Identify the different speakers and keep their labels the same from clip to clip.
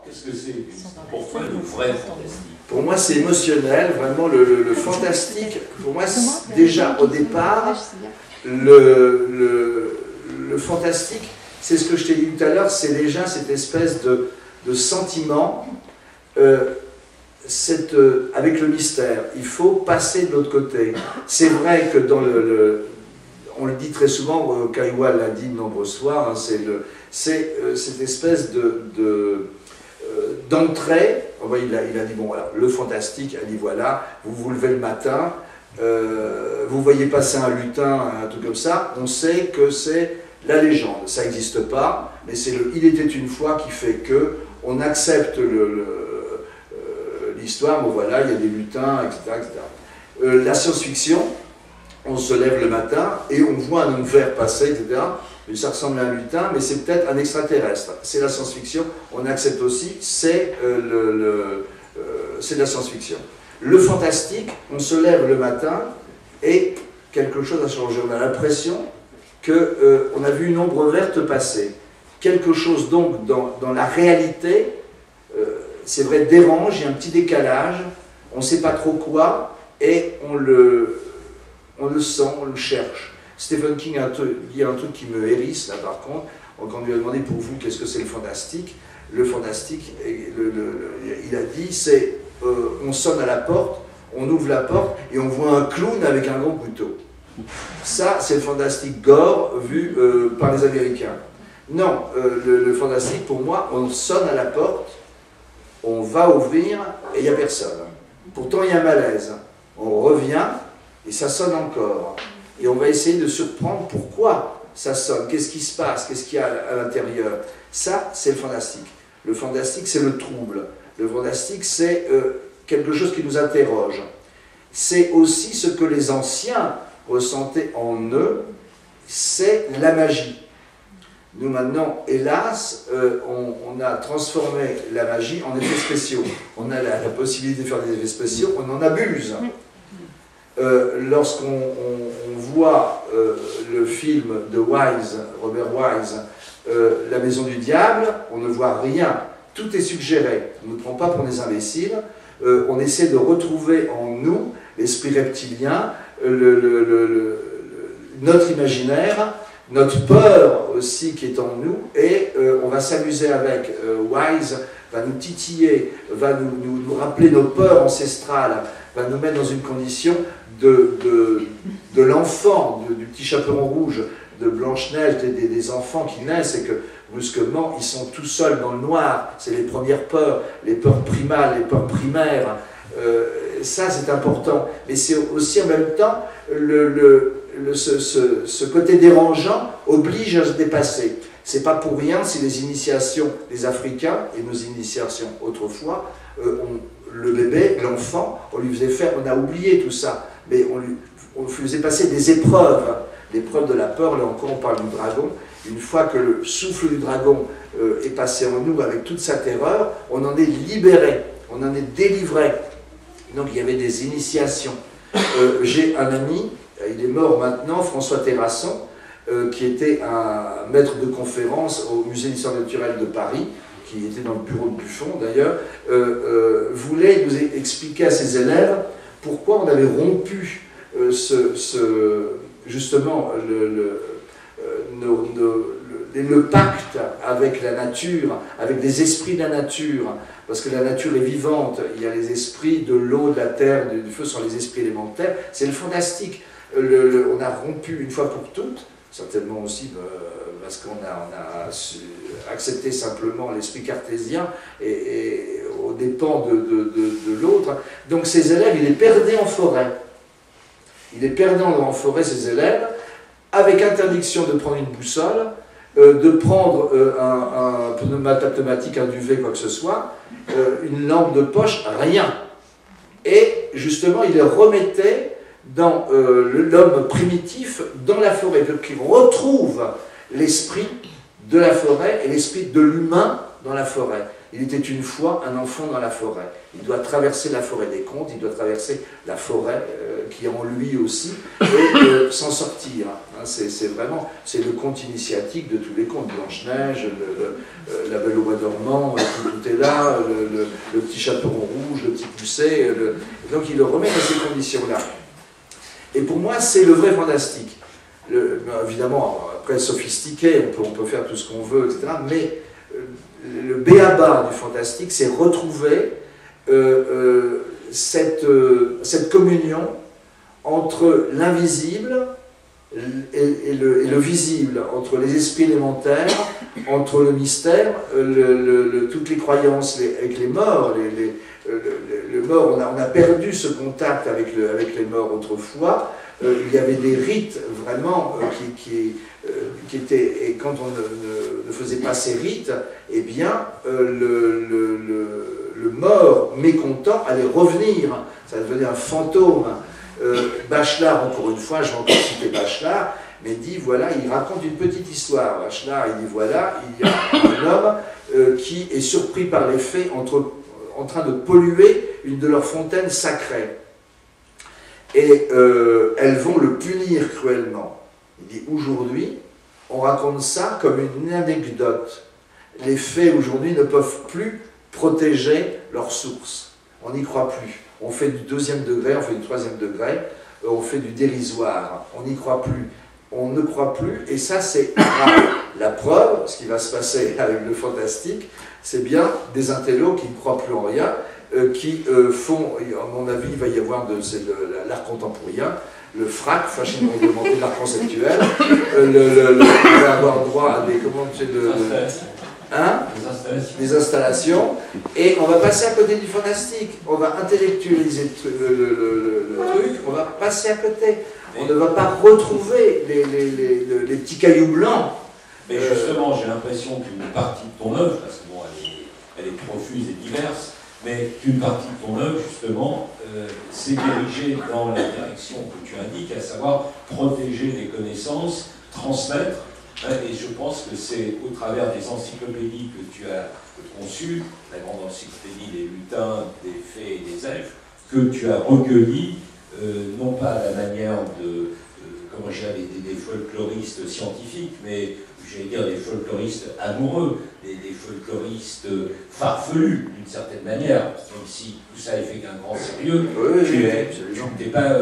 Speaker 1: Qu'est-ce que c'est? Pourquoi le vrai fantastique?
Speaker 2: Pour moi, c'est émotionnel, vraiment le fantastique. Pour moi, déjà au départ, le fantastique, c'est ce que je t'ai dit tout à l'heure, c'est déjà cette espèce de sentiment avec le mystère. Il faut passer de l'autre côté. C'est vrai que dans on le dit très souvent, Caillois l'a dit de nombreuses fois, hein, c'est cette espèce d'entrée. Il a dit, bon voilà, le fantastique, il a dit voilà, vous vous levez le matin, vous voyez passer un lutin, un truc comme ça, on sait que c'est la légende, ça n'existe pas, mais c'est le « il était une fois » qui fait que on accepte l'histoire, bon voilà, il y a des lutins, etc. etc. La science-fiction, on se lève le matin et on voit un homme vert passer, etc. Ça ressemble à un lutin, mais c'est peut-être un extraterrestre. C'est la science-fiction, on accepte aussi, c'est de la science-fiction. Le fantastique, on se lève le matin et quelque chose a changé. On a l'impression qu'on a vu une ombre verte passer. Quelque chose donc dans la réalité, c'est vrai, dérange, il y a un petit décalage, on ne sait pas trop quoi, et on le sent, on le cherche. Stephen King a dit un truc qui me hérisse, là par contre, quand on lui a demandé pour vous qu'est-ce que c'est le fantastique, il a dit c'est on sonne à la porte, on ouvre la porte et on voit un clown avec un gros couteau. Ça, c'est le fantastique gore vu par les Américains. Non, le fantastique, pour moi, on sonne à la porte, on va ouvrir et il n'y a personne. Pourtant, il y a un malaise. On revient et ça sonne encore. Et on va essayer de surprendre pourquoi ça sonne, qu'est-ce qui se passe, qu'est-ce qu'il y a à l'intérieur. Ça, c'est le fantastique. Le fantastique, c'est le trouble. Le fantastique, c'est quelque chose qui nous interroge. C'est aussi ce que les anciens ressentaient en eux, c'est la magie. Nous maintenant, hélas, on a transformé la magie en effets spéciaux. On a la possibilité de faire des effets spéciaux, on en abuse. Lorsqu'on voit le film de Wise, Robert Wise, La Maison du Diable, on ne voit rien. Tout est suggéré. On ne prend pas pour des imbéciles. On essaie de retrouver en nous l'esprit reptilien, notre imaginaire, notre peur aussi qui est en nous, et on va s'amuser avec. Wise va nous titiller, va nous rappeler nos peurs ancestrales, va nous mettre dans une condition de l'enfant, du petit chaperon rouge, de Blanche-Neige, des enfants qui naissent et que brusquement ils sont tout seuls dans le noir. C'est les premières peurs, les peurs primales, les peurs primaires. Ça c'est important, mais c'est aussi en même temps ce côté dérangeant oblige à se dépasser. C'est pas pour rien si les initiations des Africains et nos initiations autrefois, le bébé, l'enfant, on lui faisait faire, on a oublié tout ça, mais on lui faisait passer des épreuves, l'épreuve de la peur. Là encore on parle du dragon. Une fois que le souffle du dragon est passé en nous avec toute sa terreur, on en est libéré, on en est délivré. Donc il y avait des initiations. J'ai un ami, il est mort maintenant, François Terrasson, qui était un maître de conférence au Musée d'histoire naturelle de Paris, qui était dans le bureau de Buffon d'ailleurs, voulait nous expliquer à ses élèves pourquoi on avait rompu justement le pacte avec la nature, avec des esprits de la nature, parce que la nature est vivante, il y a les esprits de l'eau, de la terre, du feu, sont les esprits élémentaires, c'est le fantastique. On a rompu une fois pour toutes, certainement aussi parce qu'on a accepté simplement l'esprit cartésien et aux dépens de l'autre. Donc ces élèves, il les perdait en forêt. Il les perdait en forêt, ces élèves, avec interdiction de prendre une boussole, de prendre un pneumatique, un duvet, quoi que ce soit, une lampe de poche, rien. Et justement, il les remettait dans l'homme primitif dans la forêt, qui retrouve l'esprit de la forêt et l'esprit de l'humain dans la forêt. Il était une fois un enfant dans la forêt. Il doit traverser la forêt des contes, il doit traverser la forêt qui est en lui aussi, et s'en sortir. Hein, c'est vraiment, c'est le conte initiatique de tous les contes. Blanche-Neige, la Belle au bois dormant, tout est là, le petit chaperon rouge, le petit Poucet. Donc il le remet dans ces conditions-là. Et pour moi, c'est le vrai fantastique. Évidemment, après sophistiqué, on peut faire tout ce qu'on veut, etc. Mais le b.a.-ba du fantastique, c'est retrouver cette communion entre l'invisible et le visible, entre les esprits élémentaires, entre le mystère, toutes les croyances avec les morts. Le mort, on a perdu ce contact avec les morts autrefois. Il y avait des rites vraiment qui étaient, et quand on ne faisait pas ces rites, eh bien le mort mécontent allait revenir, ça devenait un fantôme. Bachelard, encore une fois, je vais encore citer Bachelard, mais dit voilà, il raconte une petite histoire. Bachelard, il dit voilà, il y a un homme qui est surpris par les fées en train de polluer une de leurs fontaines sacrées. Et elles vont le punir cruellement. Il dit aujourd'hui, on raconte ça comme une anecdote. Les fées aujourd'hui ne peuvent plus protéger leurs sources. On n'y croit plus. On fait du 2e degré, on fait du 3e degré, on fait du dérisoire. On n'y croit plus. On ne croit plus, et ça c'est grave. La preuve, ce qui va se passer avec le fantastique, c'est bien des intellos qui ne croient plus en rien, qui font, à mon avis, il va y avoir de l'art contemporain, le frac, enfin chez nous on demandait l'art conceptuel, il va avoir droit à des, comment tu sais, des installations, et on va passer à côté du fantastique, on va intellectualiser le truc, on va passer à côté, on ne va pas retrouver les petits cailloux blancs.
Speaker 1: Mais justement, j'ai l'impression qu'une partie de ton œuvre, parce que bon, elle est profuse et diverse, mais qu'une partie de ton œuvre, justement, s'est dirigée dans la direction que tu indiques, à savoir protéger les connaissances, transmettre, et je pense que c'est au travers des encyclopédies que tu as conçues, la grande encyclopédie des lutins, des fées et des elfes, que tu as recueilli, non pas à la manière de, comment je dirais, des folkloristes scientifiques, mais j'allais dire des folkloristes amoureux, des folkloristes farfelus, d'une certaine manière, même si tout ça est fait qu'un grand sérieux, tu n'es pas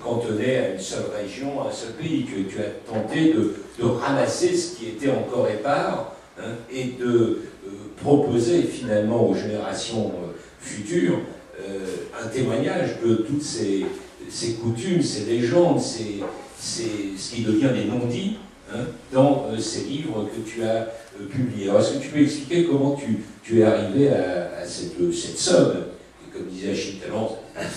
Speaker 1: cantonné à une seule région, à un seul pays, tu as tenté de ramasser ce qui était encore épars, hein, et de proposer finalement aux générations futures un témoignage de toutes ces coutumes, ces légendes, ce qui devient des non-dits, hein, dans ces livres que tu as publiés. Alors, est-ce que tu peux expliquer comment tu es arrivé à cette somme, et comme disait Achille Talon,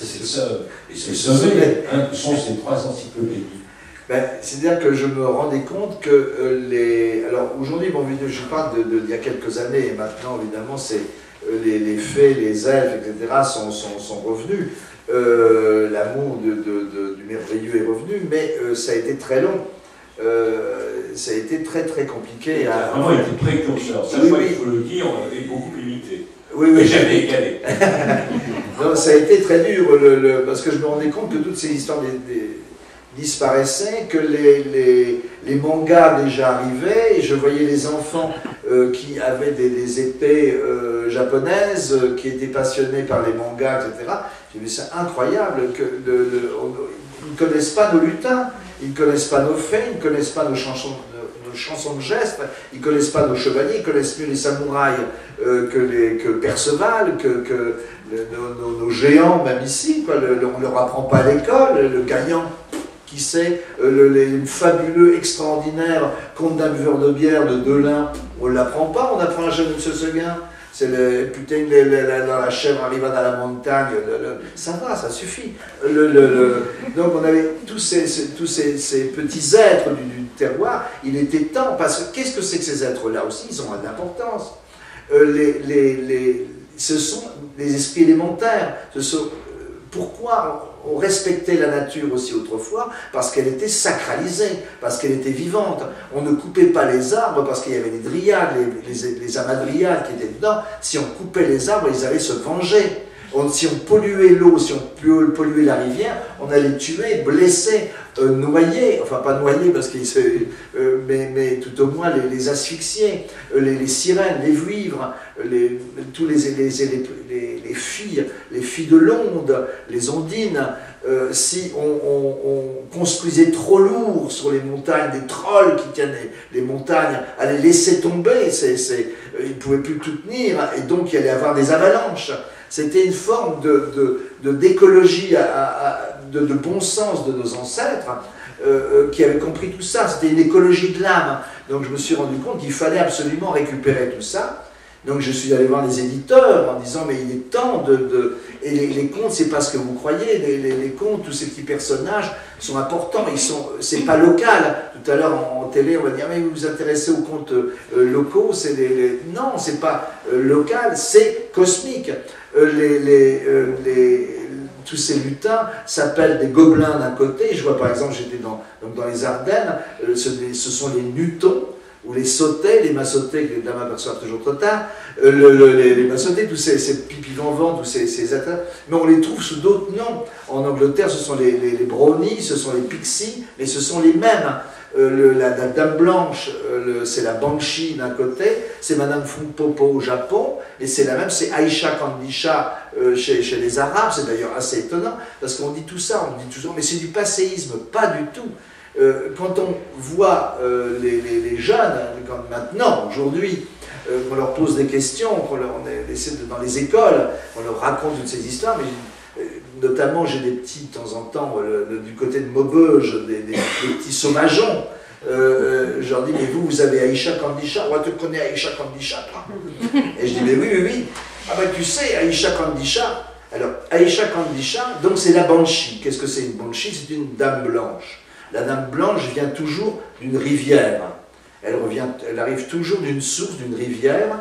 Speaker 1: cette somme et ce sommet, hein, sont ces 3 encyclopédies?
Speaker 2: C'est-à-dire que je me rendais compte que alors aujourd'hui, bon, je parle d'il y a quelques années, et maintenant évidemment c'est les fées, les elfes, etc. sont revenus. L'amour du merveilleux est revenu, mais ça a été très long. Ça a été très très compliqué.
Speaker 1: Ça a vraiment été précurseur. Ça, il faut le dire, on avait beaucoup limité.
Speaker 2: Oui,
Speaker 1: mais jamais égalé.
Speaker 2: Non, ça a été très dur, parce que je me rendais compte que toutes ces histoires disparaissaient, que les mangas déjà arrivaient, et je voyais les enfants qui avaient des épées japonaises, qui étaient passionnés par les mangas, etc. J'ai dit, c'est incroyable, ils ne connaissent pas nos lutins, ils ne connaissent pas nos fées, ils ne connaissent pas nos chansons de gestes, ils ne connaissent pas nos chevaliers, ils connaissent mieux les samouraïs que Perceval, que nos géants, même ici, quoi. On ne leur apprend pas à l'école, le gagnant. Qui sait, les fabuleux, extraordinaires contes d'un buveur de bière de Delin, on ne l'apprend pas, on apprend à jeune M. Seguin. C'est le putain, la chèvre arriva dans la montagne, ça va, ça suffit. Donc on avait tous ces petits êtres du terroir, il était temps, parce que qu'est-ce que c'est que ces êtres-là aussi, ils ont une importance. Ce sont des esprits élémentaires, pourquoi on respectait la nature aussi autrefois parce qu'elle était sacralisée, parce qu'elle était vivante. On ne coupait pas les arbres parce qu'il y avait les dryades, les amadriades qui étaient dedans. Si on coupait les arbres, ils allaient se venger. Si on polluait l'eau, si on polluait la rivière, on allait tuer, blesser, noyer, enfin pas noyer parce qu'ils mais tout au moins les asphyxier, les sirènes, les vouivres, tous les filles de l'onde, les ondines. Si on construisait trop lourd sur les montagnes, des trolls qui tiennent les montagnes allaient laisser tomber, ils ne pouvaient plus tout tenir, et donc il allait y avoir des avalanches. C'était une forme d'écologie, de bon sens de nos ancêtres qui avaient compris tout ça. C'était une écologie de l'âme. Donc je me suis rendu compte qu'il fallait absolument récupérer tout ça. Donc je suis allé voir les éditeurs en disant mais il est temps Et les contes, c'est pas ce que vous croyez. Les contes, tous ces petits personnages sont importants. C'est pas local. Tout à l'heure en télé, on va dire mais vous vous intéressez aux contes locaux. Non, c'est pas local, c'est cosmique. Tous ces lutins s'appellent des gobelins d'un côté. Je vois par exemple, j'étais dans les Ardennes, ce sont les nutons, ou les sautés, les massotés, que les dames aperçoivent toujours trop tard, les massotés, tous ces pipis-vent-vent, tous ces êtres, mais on les trouve sous d'autres noms. En Angleterre, ce sont les brownies, ce sont les pixies, mais ce sont les mêmes. La dame blanche, c'est la banshee d'un côté, c'est Madame Fumpopo au Japon, et c'est la même, c'est Aisha Kandisha chez les Arabes. C'est d'ailleurs assez étonnant, parce qu'on dit tout ça, on dit toujours, mais c'est du passéisme, pas du tout. Quand on voit les jeunes, maintenant, aujourd'hui, on leur pose des questions, on essaie dans les écoles, on leur raconte toutes ces histoires, mais notamment j'ai des petits de temps en temps du côté de Maubeuge, des petits sauvageons. Je leur dis mais vous avez Aisha Kandisha, tu connais Aisha Kandisha toi? Et je dis mais oui. Ah ben tu sais Aisha Kandisha. Alors Aisha Kandisha, donc c'est la banshee. Qu'est-ce que c'est une banshee? C'est une dame blanche. La dame blanche vient toujours d'une rivière. Elle arrive toujours d'une source, d'une rivière.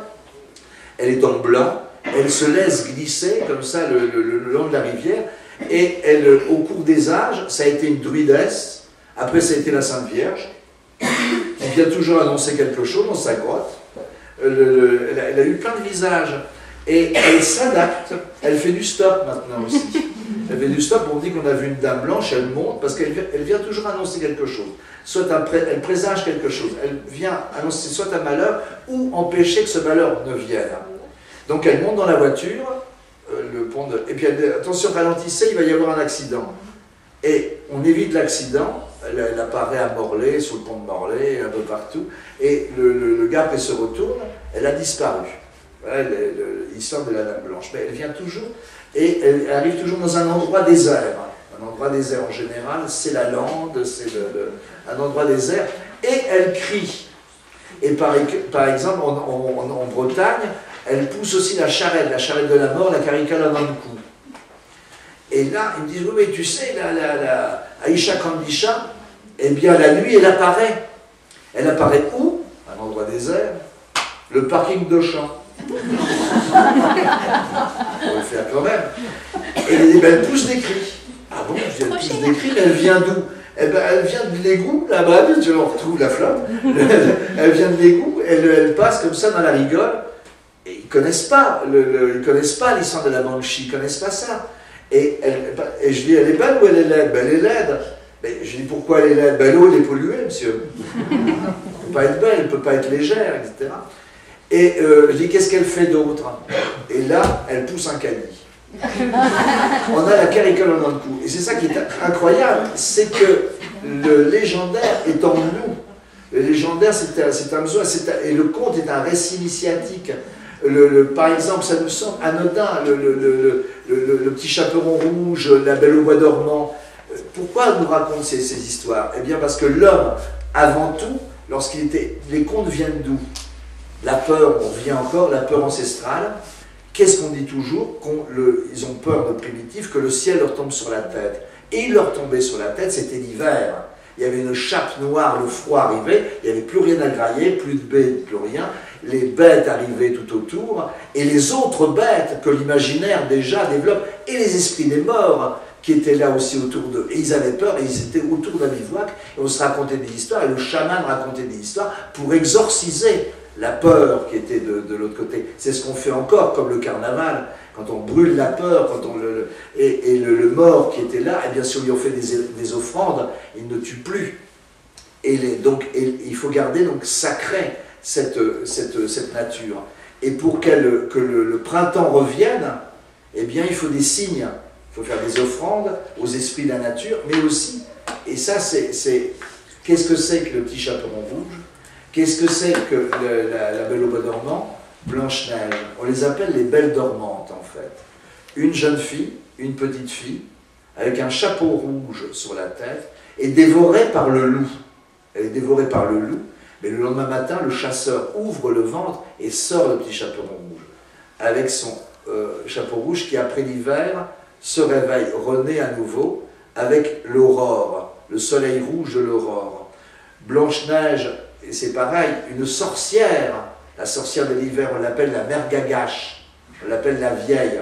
Speaker 2: Elle est en blanc. Elle se laisse glisser comme ça le long de la rivière. Et au cours des âges, ça a été une druidesse. Après, ça a été la Sainte Vierge. Elle vient toujours annoncer quelque chose dans sa grotte. Elle a eu plein de visages. Et elle s'adapte. Elle fait du stop maintenant aussi. Elle fait du stop, on dit qu'on a vu une dame blanche, elle monte, parce qu'elle vient toujours annoncer quelque chose. Soit elle présage quelque chose. Elle vient annoncer soit un malheur, ou empêcher que ce malheur ne vienne. Donc elle monte dans la voiture, et puis attention, ralentissez, il va y avoir un accident. Et on évite l'accident, elle apparaît à Morlaix, sur le pont de Morlaix, un peu partout, et le gars après se retourne, elle a disparu. Voilà l'histoire de la dame blanche. Mais elle vient toujours, et elle arrive toujours dans un endroit désert. Un endroit désert en général, c'est la lande, c'est un endroit désert, et elle crie. Et par exemple, en Bretagne, elle pousse aussi la charrette de la mort, la caricale dans le cou. Et là, ils me disent, oui, mais tu sais, la Aisha Kandisha, eh bien, la nuit, elle apparaît. Elle apparaît où? Un endroit désert. Le parking d'Auchan. On va le faire quand même. Et elle pousse des cris. Ah bon, elle pousse des cris, mais elle vient d'où? Eh ben, elle vient de l'égout, là-bas, je retrouve la flotte. Elle vient de l'égout, elle passe comme ça dans la rigole. Et ils ne connaissent pas l'histoire de la banshee, ils ne connaissent pas ça. Et je dis, elle est belle ou elle est laide? Ben, elle est laide. Mais je dis, pourquoi elle est laide? Ben, l'eau, elle est polluée, monsieur. Elle ne peut pas être belle, elle ne peut pas être légère, etc. Et je dis, qu'est-ce qu'elle fait d'autre? Et là, elle pousse un caddie. On a la caricole dans le cou. Et c'est ça qui est incroyable, c'est que le légendaire est en nous. Le légendaire, c'est un besoin, et le conte est un récit initiatique. Par exemple, ça nous semble anodin, le petit chaperon rouge, la belle au bois dormant. Pourquoi on nous raconte ces histoires? Eh bien parce que l'homme, avant tout, les contes viennent d'où? La peur, on revient encore, la peur ancestrale. Qu'est-ce qu'on dit toujours? Ils ont peur de primitifs, que le ciel leur tombe sur la tête. Et il leur tombait sur la tête, c'était l'hiver. Il y avait une chape noire, le froid arrivait, il n'y avait plus rien à grailler, plus de baies, plus rien. Les bêtes arrivaient tout autour, et les autres bêtes que l'imaginaire déjà développe, et les esprits des morts, qui étaient là aussi autour d'eux. Et ils avaient peur, et ils étaient autour d'un bivouac, et on se racontait des histoires, et le chaman racontait des histoires pour exorciser la peur qui était de l'autre côté. C'est ce qu'on fait encore, comme le carnaval, quand on brûle la peur, quand on le mort qui était là, et bien si on lui en fait des offrandes, il ne tue plus. Donc il faut garder donc sacré cette nature. Et pour que le printemps revienne, eh bien il faut des signes. Il faut faire des offrandes aux esprits de la nature, mais aussi, et ça qu'est-ce que c'est que le petit chaperon rouge? Qu'est-ce que c'est que la Belle au bois dormant? Blanche-Neige. On les appelle les belles dormantes, en fait. Une jeune fille, une petite fille, avec un chapeau rouge sur la tête, est dévorée par le loup. Elle est dévorée par le loup, mais le lendemain matin, le chasseur ouvre le ventre et sort le petit chaperon rouge, avec son chapeau rouge qui, après l'hiver, se réveille, renaît à nouveau, avec l'aurore, le soleil rouge de l'aurore. Blanche-Neige, et c'est pareil, une sorcière, la sorcière de l'hiver, on l'appelle la mère Gagache, on l'appelle la vieille.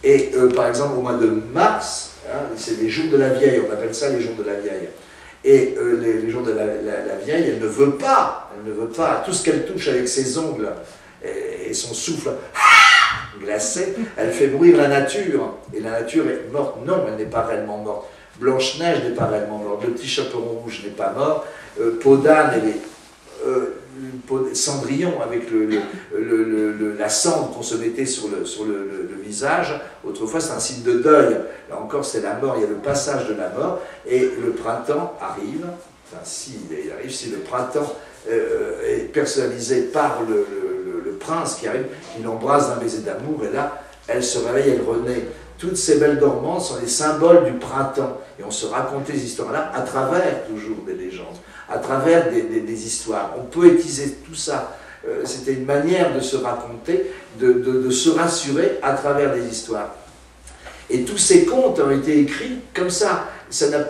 Speaker 2: Et par exemple, au mois de mars, hein, c'est les jours de la vieille, on appelle ça les jours de la vieille. Et les jours de la vieille, elle ne veut pas, tout ce qu'elle touche avec ses ongles et son souffle glacé, elle fait bruire la nature. Et la nature est morte. Non, elle n'est pas réellement morte. Blanche-Neige n'est pas réellement morte. Le petit chaperon rouge n'est pas mort. Peau d'âne, elle est Cendrillon, avec la cendre qu'on se mettait sur le visage. Autrefois, c'est un signe de deuil. Là encore, c'est la mort, il y a le passage de la mort. Et le printemps arrive. Enfin, il arrive, si le printemps est personnalisé par le prince qui arrive, qui l'embrasse d'un baiser d'amour, et là, elle se réveille, elle renaît. Toutes ces belles dormantes sont les symboles du printemps. Et on se racontait ces histoires-là à travers toujours des légendes, à travers des histoires. On poétisait tout ça. C'était une manière de se raconter, de se rassurer à travers des histoires. Et tous ces contes ont été écrits comme ça.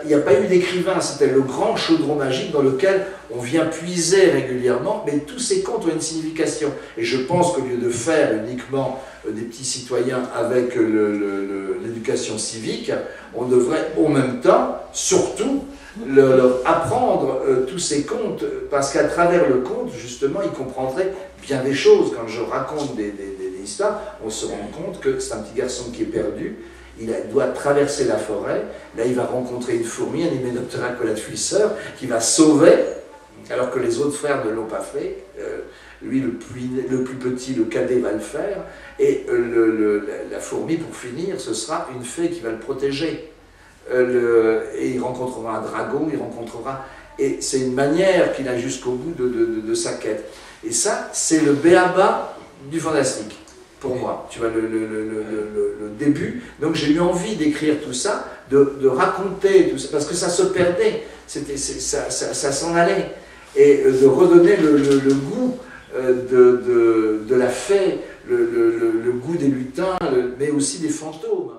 Speaker 2: Il n'y a pas eu d'écrivain, c'était le grand chaudron magique dans lequel on vient puiser régulièrement, mais tous ces contes ont une signification. Et je pense qu'au lieu de faire uniquement des petits citoyens avec l'éducation civique, on devrait en même temps, surtout, leur apprendre tous ces contes, parce qu'à travers le conte, justement, ils comprendraient bien des choses. Quand je raconte des histoires, on se rend compte que c'est un petit garçon qui est perdu. Il doit traverser la forêt, là il va rencontrer une fourmi, un hyménoptera colatfuisseur, qui va sauver, alors que les autres frères ne l'ont pas fait. Lui, le plus petit, le cadet, va le faire, et la fourmi, pour finir, ce sera une fée qui va le protéger. Et il rencontrera un dragon, et c'est une manière qu'il a jusqu'au bout de sa quête. Et ça, c'est le b.a.-ba du fantastique. Pour moi, tu vois, le début. Donc j'ai eu envie d'écrire tout ça, de raconter tout ça, parce que ça se perdait, ça s'en allait, et de redonner le goût de la fée, le goût des lutins, mais aussi des fantômes.